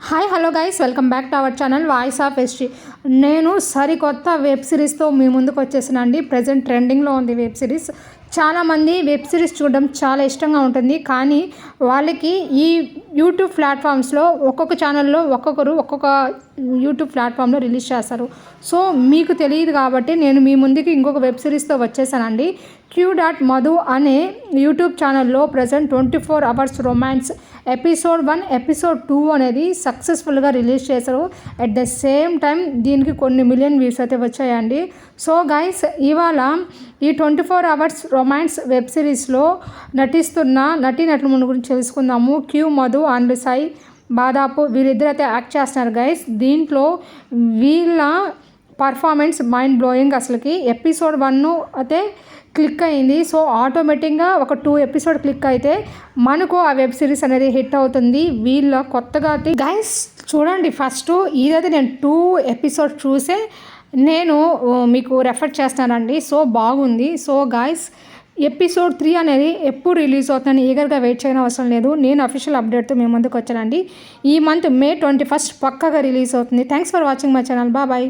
Hi hello guys, welcome back to our channel voice of history. నేను సరికొత్త web సిరీస్తో మీ ముందుకు వచ్చేసానండి. ప్రజెంట్ ట్రెండింగ్లో ఉంది వెబ్ సిరీస్. చాలామంది వెబ్ సిరీస్ చూడడం చాలా ఇష్టంగా ఉంటుంది, కానీ వాళ్ళకి ఈ యూట్యూబ్ ప్లాట్ఫామ్స్లో ఒక్కొక్క ఛానల్లో ఒక్కొక్క యూట్యూబ్ ప్లాట్ఫామ్లో రిలీజ్ చేస్తారు. సో మీకు తెలియదు కాబట్టి నేను మీ ముందుకి ఇంకొక వెబ్ సిరీస్తో వచ్చేసానండి. Q.Madhu అనే యూట్యూబ్ ఛానల్లో present 24 hours romance episode 1 episode 2 అనేది సక్సెస్ఫుల్గా రిలీజ్ చేశారు. అట్ ద సేమ్ టైం దీనికి కొన్ని మిలియన్ వ్యూస్ అయితే వచ్చాయండి. సో గైస్, ఇవాళ ఈ 24 అవర్స్ రొమాన్స్ వెబ్ సిరీస్లో నటిస్తున్న నటీనటుల గురించి తెలుసుకుందాము. Q.Madhu అండ్ సాయి బాదాపు వీరిద్దరు అయితే యాక్ట్ చేస్తున్నారు గైస్. దీంట్లో వీళ్ళ పర్ఫార్మెన్స్ మైండ్ బ్లోయింగ్. అసలుకి ఎపిసోడ్ 1 అయితే క్లిక్ అయింది. సో ఆటోమేటిక్గా ఒక 2 ఎపిసోడ్ క్లిక్ అయితే మనకు ఆ వెబ్ సిరీస్ అనేది హిట్ అవుతుంది. వీళ్ళ కొత్తగా గైస్ చూడండి, ఫస్ట్ ఇదైతే నేను 2 ఎపిసోడ్ చూసే నేను మీకు రెఫర్ చేస్తానండి. సో బాగుంది. సో గైస్, ఎపిసోడ్ 3 అనేది ఎప్పుడు రిలీజ్ అవుతుందని ఈగర్గా వెయిట్ చేయడం అవసరం లేదు. నేను అఫీషియల్ అప్డేట్తో మేము ముందుకు వచ్చానండి. ఈ మంత్ May 21 పక్కగా రిలీజ్ అవుతుంది. Thanks for watching my channel. Bye.